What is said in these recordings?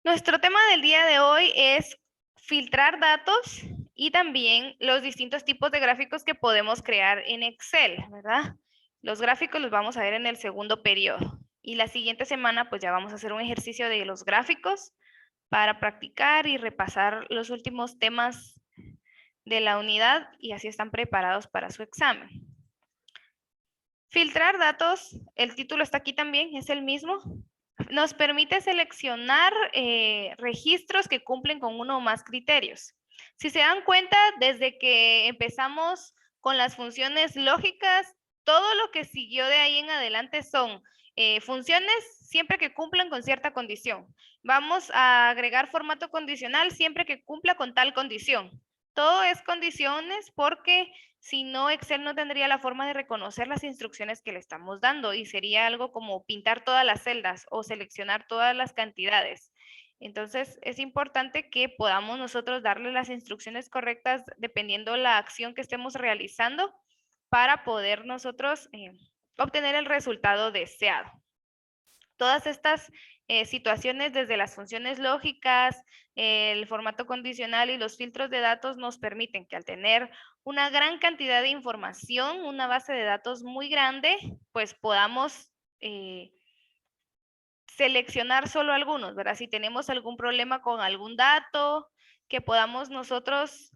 Nuestro tema del día de hoy es filtrar datos y también los distintos tipos de gráficos que podemos crear en Excel, ¿verdad? Los gráficos los vamos a ver en el segundo periodo. Y la siguiente semana pues ya vamos a hacer un ejercicio de los gráficos para practicar y repasar los últimos temas de la unidad y así están preparados para su examen. Filtrar datos, el título está aquí también, es el mismo. Nos permite seleccionar registros que cumplen con uno o más criterios. Si se dan cuenta, desde que empezamos con las funciones lógicas, todo lo que siguió de ahí en adelante son funciones siempre que cumplan con cierta condición. Vamos a agregar formato condicional siempre que cumpla con tal condición. Todo es condiciones porque si no, Excel no tendría la forma de reconocer las instrucciones que le estamos dando y sería algo como pintar todas las celdas o seleccionar todas las cantidades. Entonces, es importante que podamos nosotros darle las instrucciones correctas dependiendo la acción que estemos realizando para poder nosotros obtener el resultado deseado. Todas estas situaciones desde las funciones lógicas, el formato condicional y los filtros de datos nos permiten que al tener una gran cantidad de información, una base de datos muy grande, pues podamos seleccionar solo algunos, ¿verdad? Si tenemos algún problema con algún dato, que podamos nosotros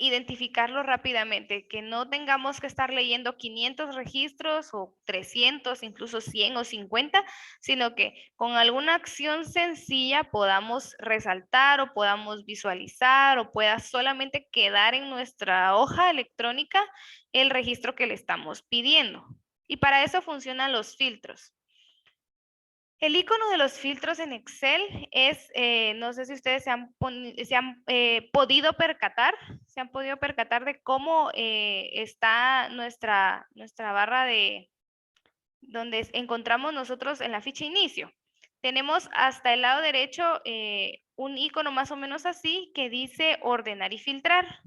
identificarlo rápidamente, que no tengamos que estar leyendo 500 registros o 300, incluso 100 o 50, sino que con alguna acción sencilla podamos resaltar o podamos visualizar o pueda solamente quedar en nuestra hoja electrónica el registro que le estamos pidiendo. Y para eso funcionan los filtros. El icono de los filtros en Excel es, no sé si ustedes se han podido percatar de cómo está nuestra barra de donde encontramos nosotros en la ficha inicio. Tenemos hasta el lado derecho un icono más o menos así que dice ordenar y filtrar.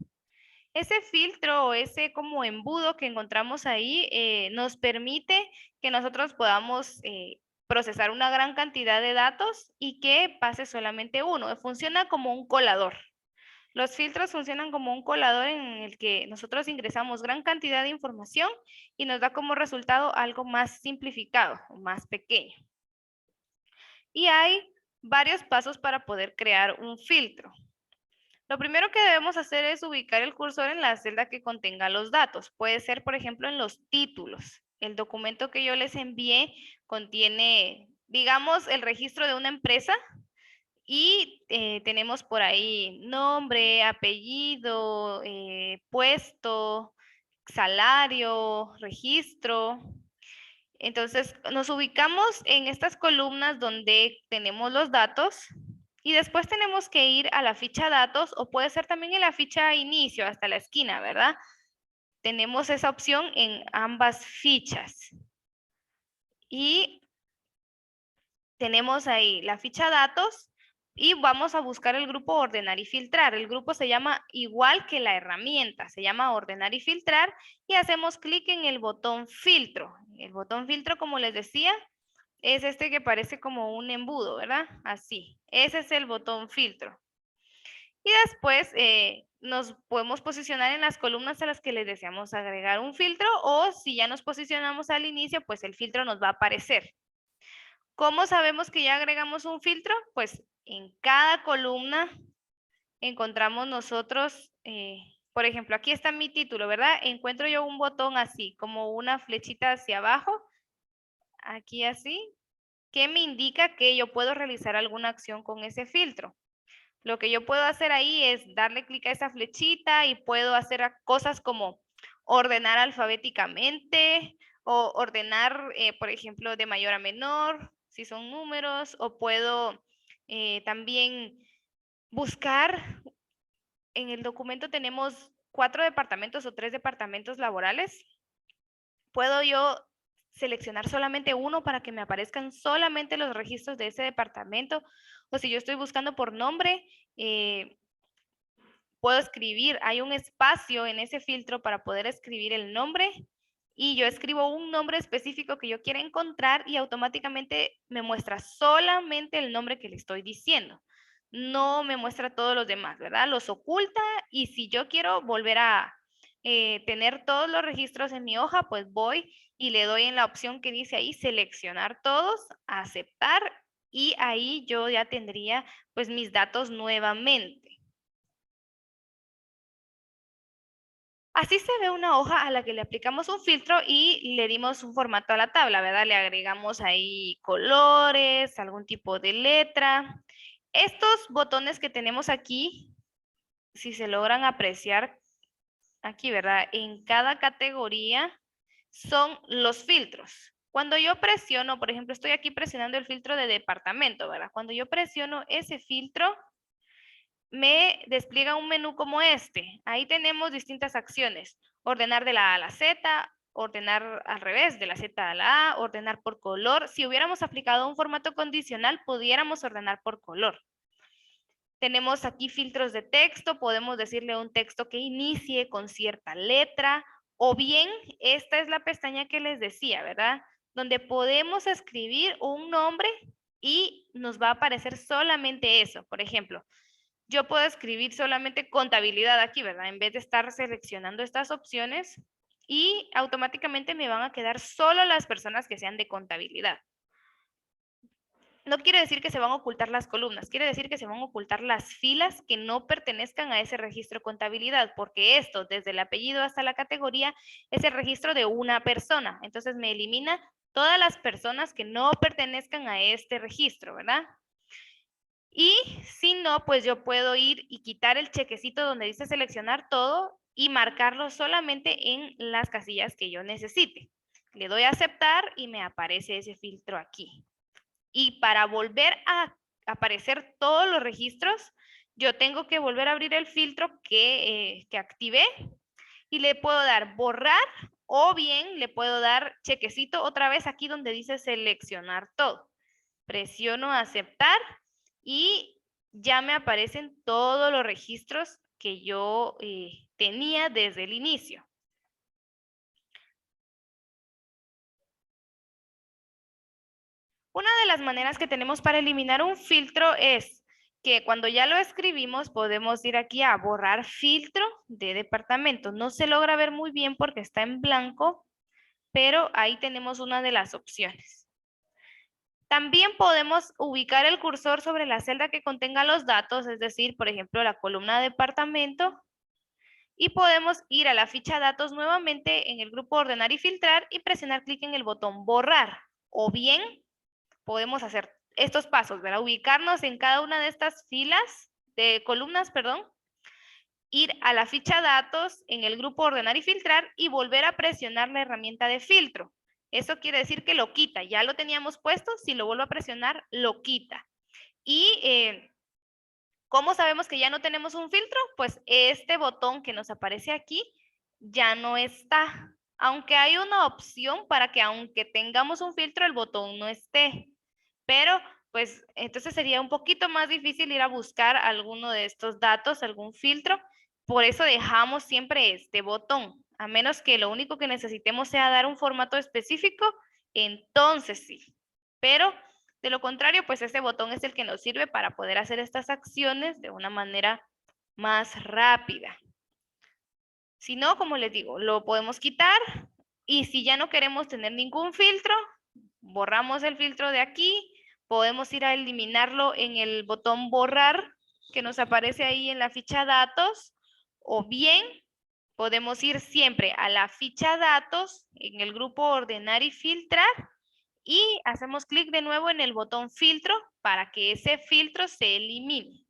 Ese filtro o ese como embudo que encontramos ahí nos permite que nosotros podamos procesar una gran cantidad de datos y que pase solamente uno. Funciona como un colador. Los filtros funcionan como un colador en el que nosotros ingresamos gran cantidad de información y nos da como resultado algo más simplificado o más pequeño. Y hay varios pasos para poder crear un filtro. Lo primero que debemos hacer es ubicar el cursor en la celda que contenga los datos. Puede ser, por ejemplo, en los títulos. El documento que yo les envié contiene, digamos, el registro de una empresa y tenemos por ahí nombre, apellido, puesto, salario, registro. Entonces, nos ubicamos en estas columnas donde tenemos los datos y después tenemos que ir a la ficha datos o puede ser también en la ficha inicio hasta la esquina, ¿verdad? Tenemos esa opción en ambas fichas. Y tenemos ahí la ficha datos y vamos a buscar el grupo ordenar y filtrar. El grupo se llama igual que la herramienta, se llama ordenar y filtrar y hacemos clic en el botón filtro. El botón filtro, como les decía, es este que parece como un embudo, ¿verdad? Así. Ese es el botón filtro. Y después nos podemos posicionar en las columnas a las que les deseamos agregar un filtro o si ya nos posicionamos al inicio, pues el filtro nos va a aparecer. ¿Cómo sabemos que ya agregamos un filtro? Pues en cada columna encontramos nosotros, por ejemplo, aquí está mi título, ¿verdad? Encuentro yo un botón así, como una flechita hacia abajo, aquí así, que me indica que yo puedo realizar alguna acción con ese filtro. Lo que yo puedo hacer ahí es darle clic a esa flechita y puedo hacer cosas como ordenar alfabéticamente o ordenar, por ejemplo, de mayor a menor, si son números, o puedo también buscar. En el documento tenemos 4 departamentos o 3 departamentos laborales. Puedo yo seleccionar solamente uno para que me aparezcan solamente los registros de ese departamento. O si yo estoy buscando por nombre, puedo escribir, hay un espacio en ese filtro para poder escribir el nombre y yo escribo un nombre específico que yo quiera encontrar y automáticamente me muestra solamente el nombre que le estoy diciendo. No me muestra todos los demás, ¿verdad? Los oculta y si yo quiero volver a tener todos los registros en mi hoja, pues voy y le doy en la opción que dice ahí seleccionar todos, aceptar y ahí yo ya tendría pues mis datos nuevamente. Así se ve una hoja a la que le aplicamos un filtro y le dimos un formato a la tabla, ¿verdad? Le agregamos ahí colores, algún tipo de letra. Estos botones que tenemos aquí, si se logran apreciar aquí, ¿verdad? En cada categoría son los filtros. Cuando yo presiono, por ejemplo, estoy aquí presionando el filtro de departamento, ¿verdad? Cuando yo presiono ese filtro, me despliega un menú como este. Ahí tenemos distintas acciones. Ordenar de la A a la Z, ordenar al revés, de la Z a la A, ordenar por color. Si hubiéramos aplicado un formato condicional, pudiéramos ordenar por color. Tenemos aquí filtros de texto, podemos decirle un texto que inicie con cierta letra, o bien, esta es la pestaña que les decía, ¿verdad? Donde podemos escribir un nombre y nos va a aparecer solamente eso. Por ejemplo, yo puedo escribir solamente contabilidad aquí, ¿verdad? En vez de estar seleccionando estas opciones y automáticamente me van a quedar solo las personas que sean de contabilidad. No quiere decir que se van a ocultar las columnas, quiere decir que se van a ocultar las filas que no pertenezcan a ese registro de contabilidad, porque esto, desde el apellido hasta la categoría, es el registro de una persona. Entonces me elimina todas las personas que no pertenezcan a este registro, ¿verdad? Y si no, pues yo puedo ir y quitar el chequecito donde dice seleccionar todo y marcarlo solamente en las casillas que yo necesite. Le doy a aceptar y me aparece ese filtro aquí. Y para volver a aparecer todos los registros, yo tengo que volver a abrir el filtro que activé y le puedo dar borrar o bien le puedo dar chequecito otra vez aquí donde dice seleccionar todo. Presiono aceptar y ya me aparecen todos los registros que yo tenía desde el inicio. Una de las maneras que tenemos para eliminar un filtro es que cuando ya lo escribimos podemos ir aquí a borrar filtro de departamento. No se logra ver muy bien porque está en blanco, pero ahí tenemos una de las opciones. También podemos ubicar el cursor sobre la celda que contenga los datos, es decir, por ejemplo, la columna departamento, y podemos ir a la ficha datos nuevamente en el grupo ordenar y filtrar y presionar clic en el botón borrar. O bien podemos hacer estos pasos, ¿verdad? Ubicarnos en cada una de estas filas de columnas, perdón, ir a la ficha datos en el grupo ordenar y filtrar y volver a presionar la herramienta de filtro. Eso quiere decir que lo quita. Ya lo teníamos puesto, si lo vuelvo a presionar, lo quita. Y ¿cómo sabemos que ya no tenemos un filtro? Pues este botón que nos aparece aquí ya no está. Aunque hay una opción para que aunque tengamos un filtro, el botón no esté. Pero pues entonces sería un poquito más difícil ir a buscar alguno de estos datos, algún filtro. Por eso dejamos siempre este botón. A menos que lo único que necesitemos sea dar un formato específico, entonces sí. Pero de lo contrario, pues ese botón es el que nos sirve para poder hacer estas acciones de una manera más rápida. Si no, como les digo, lo podemos quitar y si ya no queremos tener ningún filtro, borramos el filtro de aquí, podemos ir a eliminarlo en el botón borrar que nos aparece ahí en la ficha datos o bien podemos ir siempre a la ficha datos en el grupo ordenar y filtrar y hacemos clic de nuevo en el botón filtro para que ese filtro se elimine.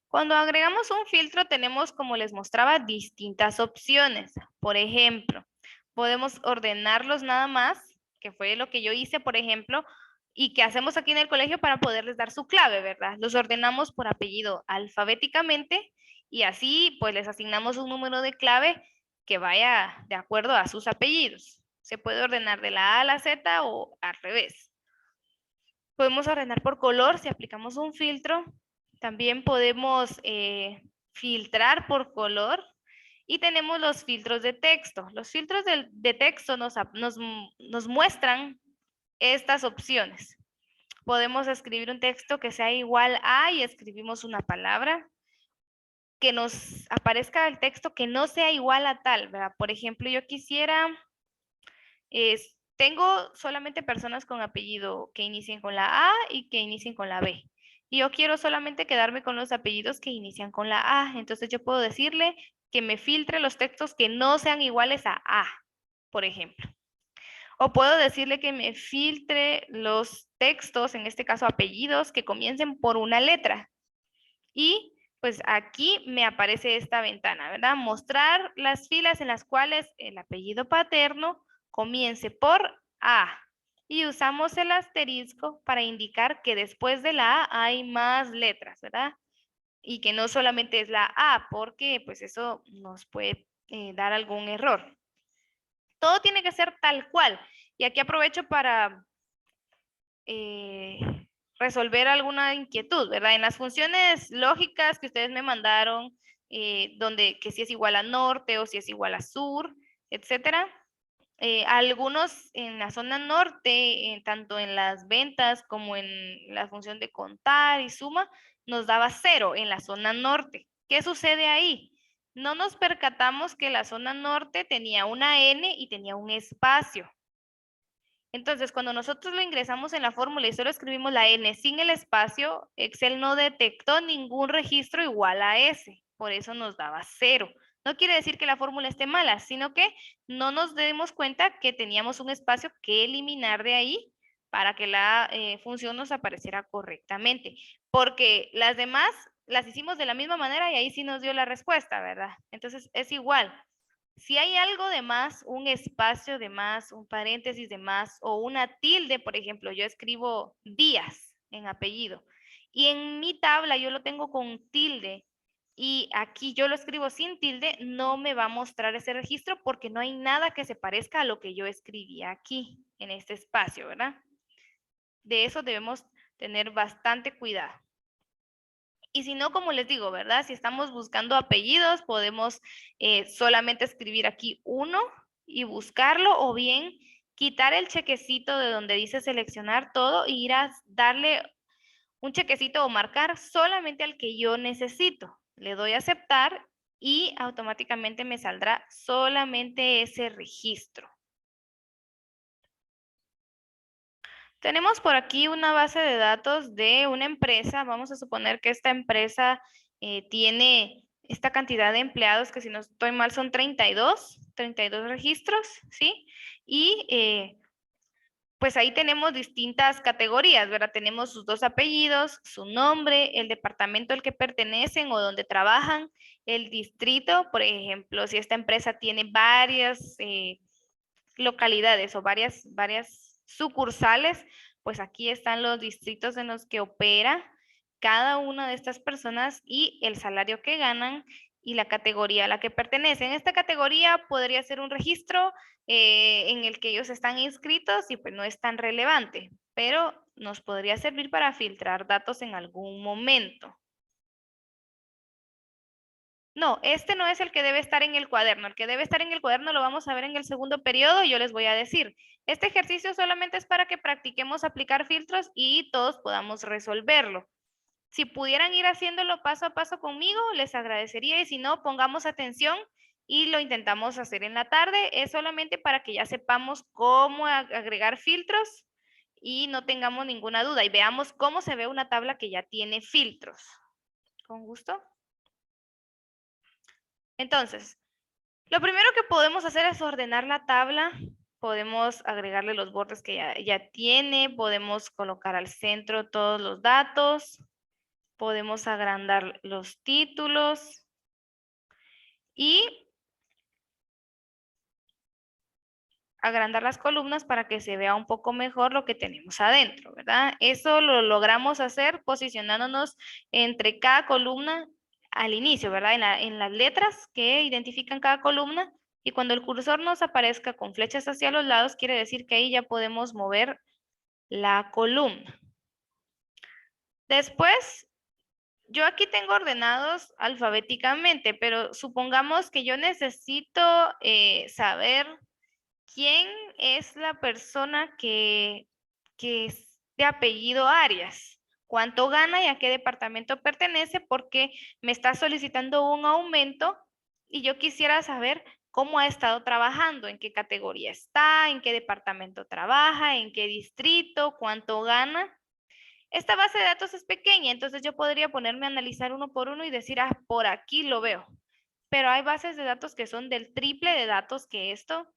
Cuando agregamos un filtro tenemos, como les mostraba, distintas opciones. Por ejemplo, podemos ordenarlos nada más, que fue lo que yo hice, por ejemplo, y que hacemos aquí en el colegio para poderles dar su clave, ¿verdad? Los ordenamos por apellido alfabéticamente y así pues les asignamos un número de clave que vaya de acuerdo a sus apellidos. Se puede ordenar de la A a la Z o al revés. Podemos ordenar por color si aplicamos un filtro. También podemos filtrar por color Y tenemos los filtros de texto. Los filtros de texto nos muestran estas opciones. Podemos escribir un texto que sea igual a y escribimos una palabra. Que nos aparezca el texto que no sea igual a tal, ¿verdad? Por ejemplo, yo quisiera, tengo solamente personas con apellido que inicien con la A y que inicien con la B. Y yo quiero solamente quedarme con los apellidos que inician con la A. Entonces yo puedo decirle que me filtre los textos que no sean iguales a A, por ejemplo. O puedo decirle que me filtre los textos, en este caso apellidos, que comiencen por una letra. Y pues aquí me aparece esta ventana, ¿verdad? Mostrar las filas en las cuales el apellido paterno comience por A. Y usamos el asterisco para indicar que después de la A hay más letras, ¿verdad? Y que no solamente es la A, porque pues eso nos puede dar algún error. Todo tiene que ser tal cual. Y aquí aprovecho para resolver alguna inquietud, ¿verdad? En las funciones lógicas que ustedes me mandaron, donde que si es igual a norte o si es igual a sur, etcétera. Algunos en la zona norte, tanto en las ventas como en la función de contar y suma, nos daba 0 en la zona norte. ¿Qué sucede ahí? No nos percatamos que la zona norte tenía una N y tenía un espacio. Entonces, cuando nosotros lo ingresamos en la fórmula y solo escribimos la N sin el espacio, Excel no detectó ningún registro igual a ese. Por eso nos daba 0. No quiere decir que la fórmula esté mala, sino que no nos dimos cuenta que teníamos un espacio que eliminar de ahí para que la función nos apareciera correctamente. Porque las demás las hicimos de la misma manera y ahí sí nos dio la respuesta, ¿verdad? Entonces, es igual. Si hay algo de más, un espacio de más, un paréntesis de más o una tilde, por ejemplo, yo escribo Díaz en apellido y en mi tabla yo lo tengo con tilde y aquí yo lo escribo sin tilde, no me va a mostrar ese registro porque no hay nada que se parezca a lo que yo escribí aquí en este espacio, ¿verdad? De eso debemos tener bastante cuidado. Y si no, como les digo, ¿verdad? Si estamos buscando apellidos, podemos solamente escribir aquí uno y buscarlo, o bien quitar el chequecito de donde dice seleccionar todo e ir a darle un chequecito o marcar solamente al que yo necesito. Le doy a aceptar y automáticamente me saldrá solamente ese registro. Tenemos por aquí una base de datos de una empresa. Vamos a suponer que esta empresa tiene esta cantidad de empleados, que si no estoy mal son 32 registros, ¿sí? Y pues ahí tenemos distintas categorías, ¿verdad? Tenemos sus 2 apellidos, su nombre, el departamento al que pertenecen o donde trabajan, el distrito, por ejemplo, si esta empresa tiene varias localidades o varias sucursales, pues aquí están los distritos en los que opera cada una de estas personas y el salario que ganan y la categoría a la que pertenecen. Esta categoría podría ser un registro en el que ellos están inscritos y pues no es tan relevante, pero nos podría servir para filtrar datos en algún momento. No, este no es el que debe estar en el cuaderno. El que debe estar en el cuaderno lo vamos a ver en el segundo periodo y yo les voy a decir. Este ejercicio solamente es para que practiquemos aplicar filtros y todos podamos resolverlo. Si pudieran ir haciéndolo paso a paso conmigo, les agradecería, y si no, pongamos atención y lo intentamos hacer en la tarde. Es solamente para que ya sepamos cómo agregar filtros y no tengamos ninguna duda y veamos cómo se ve una tabla que ya tiene filtros. Con gusto. Entonces, lo primero que podemos hacer es ordenar la tabla. Podemos agregarle los bordes que ya tiene. Podemos colocar al centro todos los datos. Podemos agrandar los títulos. Y agrandar las columnas para que se vea un poco mejor lo que tenemos adentro, ¿verdad? Eso lo logramos hacer posicionándonos entre cada columna al inicio, ¿verdad? En las letras que identifican cada columna, y cuando el cursor nos aparezca con flechas hacia los lados, quiere decir que ahí ya podemos mover la columna. Después Yo aquí tengo ordenados alfabéticamente, pero supongamos que yo necesito saber quién es la persona que es de apellido Arias, cuánto gana y a qué departamento pertenece, porque me está solicitando un aumento y yo quisiera saber cómo ha estado trabajando, en qué categoría está, en qué departamento trabaja, en qué distrito, cuánto gana. Esta base de datos es pequeña, entonces yo podría ponerme a analizar uno por uno y decir, ah, por aquí lo veo. Pero hay bases de datos que son del triple de datos que esto.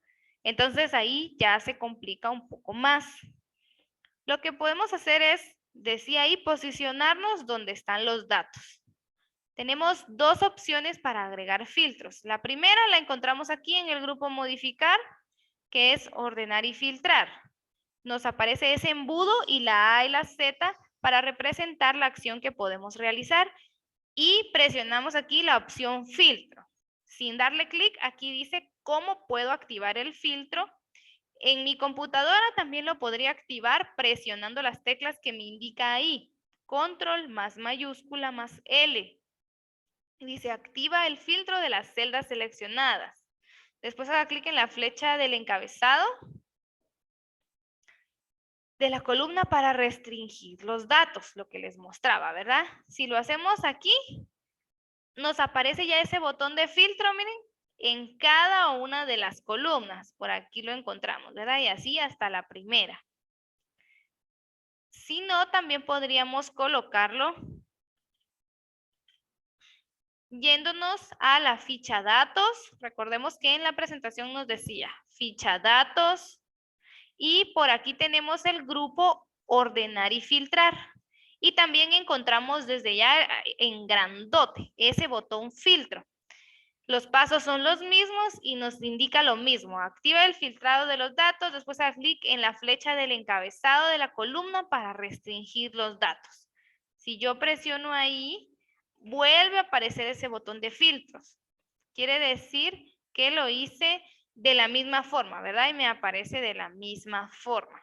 Entonces ahí ya se complica un poco más. Lo que podemos hacer es, decía ahí, posicionarnos donde están los datos. Tenemos dos opciones para agregar filtros. La primera la encontramos aquí en el grupo modificar, que es ordenar y filtrar. Nos aparece ese embudo y la A y la Z para representar la acción que podemos realizar y presionamos aquí la opción filtro. Sin darle clic, aquí dice cómo puedo activar el filtro. En mi computadora también lo podría activar presionando las teclas que me indica ahí. Control más mayúscula más L. Dice activa el filtro de las celdas seleccionadas. Después haga clic en la flecha del encabezado de la columna para restringir los datos, lo que les mostraba, ¿verdad? Si lo hacemos aquí, nos aparece ya ese botón de filtro, miren, en cada una de las columnas. Por aquí lo encontramos, ¿verdad? Y así hasta la primera. Si no, también podríamos colocarlo yéndonos a la ficha datos. Recordemos que en la presentación nos decía ficha datos. Y por aquí tenemos el grupo ordenar y filtrar. Y también encontramos desde ya en grandote ese botón filtro. Los pasos son los mismos y nos indica lo mismo. Activa el filtrado de los datos, después haz clic en la flecha del encabezado de la columna para restringir los datos. Si yo presiono ahí, vuelve a aparecer ese botón de filtros. Quiere decir que lo hice de la misma forma, ¿verdad? Y me aparece de la misma forma.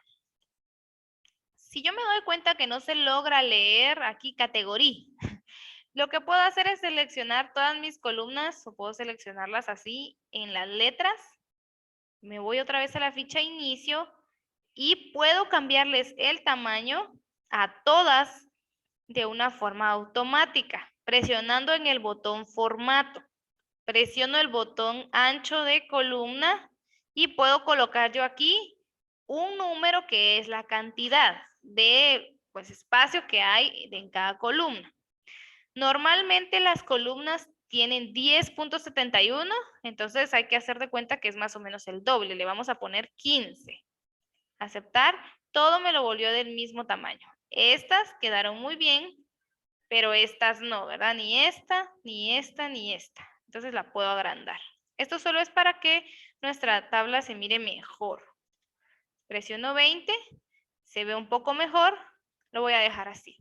Si yo me doy cuenta que no se logra leer aquí categoría, lo que puedo hacer es seleccionar todas mis columnas o puedo seleccionarlas así en las letras. Me voy otra vez a la ficha inicio y puedo cambiarles el tamaño a todas de una forma automática, presionando en el botón formato. Presiono el botón ancho de columna y puedo colocar yo aquí un número que es la cantidad de espacio que hay en cada columna. Normalmente las columnas tienen 10.71, entonces hay que hacer de cuenta que es más o menos el doble. Le vamos a poner 15. Aceptar, todo me lo volvió del mismo tamaño. Estas quedaron muy bien, pero estas no, ¿verdad? Ni esta, ni esta, ni esta. Entonces la puedo agrandar. Esto solo es para que nuestra tabla se mire mejor. Presiono 20, se ve un poco mejor, lo voy a dejar así.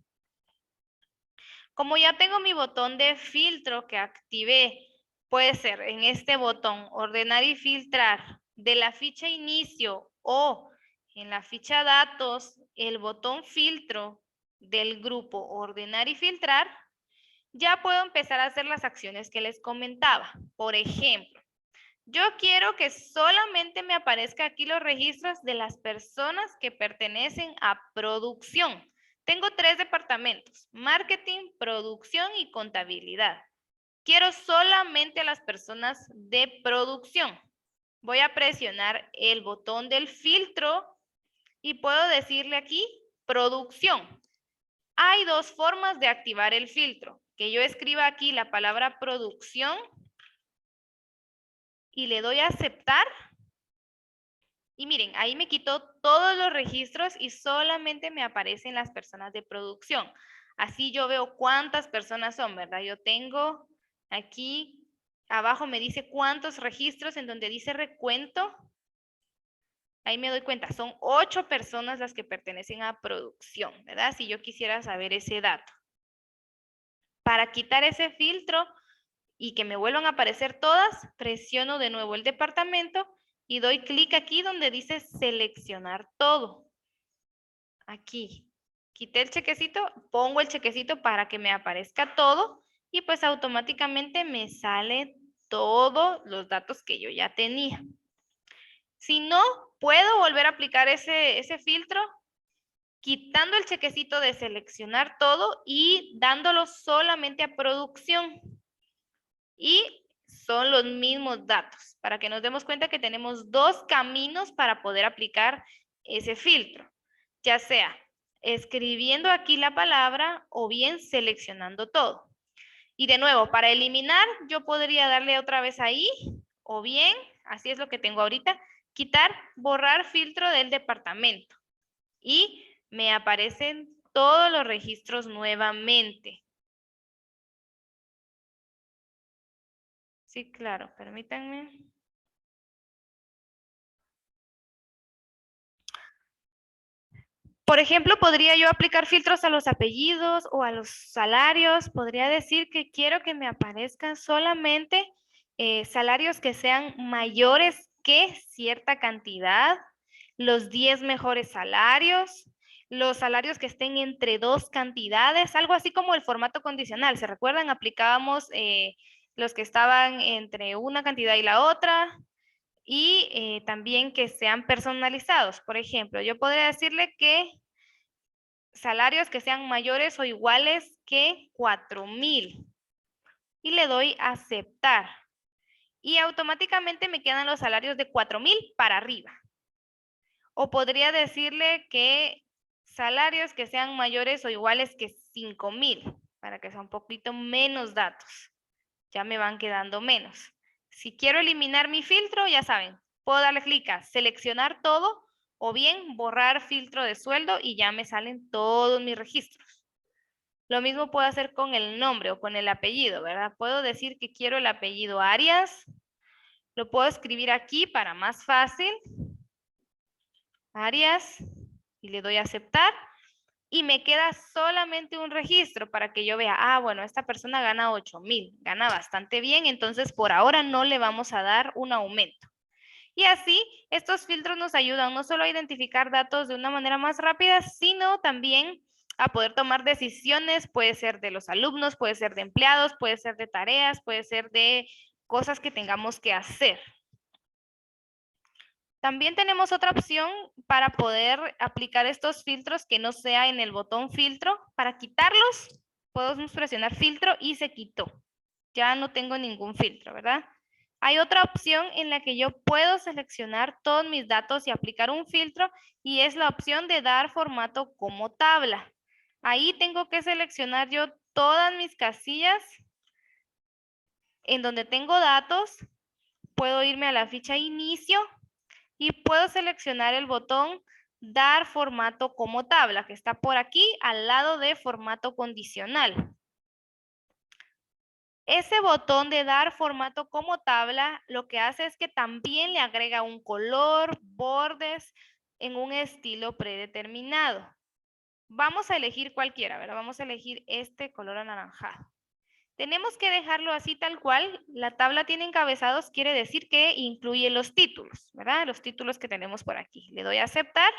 Como ya tengo mi botón de filtro que activé, puede ser en este botón ordenar y filtrar de la ficha inicio o en la ficha datos, el botón filtro del grupo ordenar y filtrar, ya puedo empezar a hacer las acciones que les comentaba. Por ejemplo, yo quiero que solamente me aparezca aquí los registros de las personas que pertenecen a producción. Tengo 3 departamentos, marketing, producción y contabilidad. Quiero solamente a las personas de producción. Voy a presionar el botón del filtro y puedo decirle aquí producción. Hay dos formas de activar el filtro. Que yo escriba aquí la palabra producción y le doy a aceptar. Y miren, ahí me quitó todos los registros y solamente me aparecen las personas de producción. Así yo veo cuántas personas son, ¿verdad? Yo tengo aquí, abajo me dice cuántos registros en donde dice recuento. Ahí me doy cuenta, son 8 personas las que pertenecen a producción, ¿verdad? Si yo quisiera saber ese dato. Para quitar ese filtro y que me vuelvan a aparecer todas, presiono de nuevo el departamento y doy clic aquí donde dice seleccionar todo. Aquí. Quité el chequecito, pongo el chequecito para que me aparezca todo y pues automáticamente me sale todos los datos que yo ya tenía. Si no, puedo volver a aplicar ese filtro quitando el chequecito de seleccionar todo y dándolo solamente a producción. Y son los mismos datos, para que nos demos cuenta que tenemos dos caminos para poder aplicar ese filtro, ya sea escribiendo aquí la palabra o bien seleccionando todo. Y de nuevo, para eliminar, yo podría darle otra vez ahí, o bien, así es lo que tengo ahorita, quitar, borrar filtro del departamento. Y me aparecen todos los registros nuevamente. Sí, claro, permítanme. Por ejemplo, podría yo aplicar filtros a los apellidos o a los salarios. Podría decir que quiero que me aparezcan solamente salarios que sean mayores que cierta cantidad, los 10 mejores salarios, los salarios que estén entre dos cantidades, algo así como el formato condicional. ¿Se recuerdan? Aplicábamos los que estaban entre una cantidad y la otra, y también que sean personalizados. Por ejemplo, yo podría decirle que salarios que sean mayores o iguales que 4,000 y le doy a aceptar. Y automáticamente me quedan los salarios de 4,000 para arriba. O podría decirle que salarios que sean mayores o iguales que 5,000 para que sea un poquito menos datos. Ya me van quedando menos. Si quiero eliminar mi filtro, ya saben, puedo darle clic a seleccionar todo o bien borrar filtro de sueldo y ya me salen todos mis registros. Lo mismo puedo hacer con el nombre o con el apellido, ¿verdad? Puedo decir que quiero el apellido Arias. Lo puedo escribir aquí para más fácil. Arias. Y le doy a aceptar. Y me queda solamente un registro para que yo vea, ah, bueno, esta persona gana 8,000, gana bastante bien, entonces por ahora no le vamos a dar un aumento. Y así, estos filtros nos ayudan no solo a identificar datos de una manera más rápida, sino también a poder tomar decisiones, puede ser de los alumnos, puede ser de empleados, puede ser de tareas, puede ser de cosas que tengamos que hacer. También tenemos otra opción para poder aplicar estos filtros que no sea en el botón filtro. Para quitarlos, podemos presionar filtro y se quitó. Ya no tengo ningún filtro, ¿verdad? Hay otra opción en la que yo puedo seleccionar todos mis datos y aplicar un filtro y es la opción de dar formato como tabla. Ahí tengo que seleccionar yo todas mis casillas en donde tengo datos. Puedo irme a la ficha inicio y puedo seleccionar el botón dar formato como tabla, que está por aquí al lado de formato condicional. Ese botón de dar formato como tabla lo que hace es que también le agrega un color, bordes en un estilo predeterminado. Vamos a elegir cualquiera, ¿verdad? Vamos a elegir este color anaranjado. Tenemos que dejarlo así tal cual. La tabla tiene encabezados, quiere decir que incluye los títulos, ¿verdad? Los títulos que tenemos por aquí. Le doy a aceptar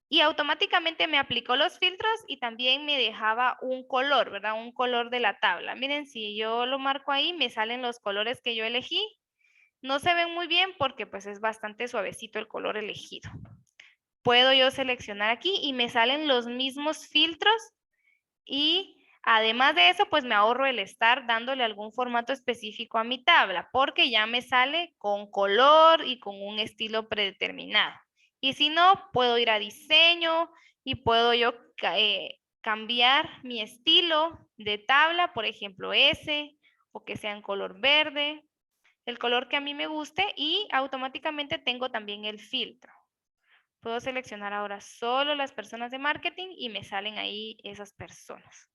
y automáticamente me aplicó los filtros y también me dejaba un color, ¿verdad? Un color de la tabla. Miren, si yo lo marco ahí, me salen los colores que yo elegí. No se ven muy bien porque pues es bastante suavecito el color elegido. Puedo yo seleccionar aquí y me salen los mismos filtros y además de eso, pues me ahorro el estar dándole algún formato específico a mi tabla, porque ya me sale con color y con un estilo predeterminado. Y si no, puedo ir a diseño y puedo yo cambiar mi estilo de tabla, por ejemplo, ese, o que sea en color verde, el color que a mí me guste y automáticamente tengo también el filtro. Puedo seleccionar ahora solo las personas de marketing y me salen ahí esas personas.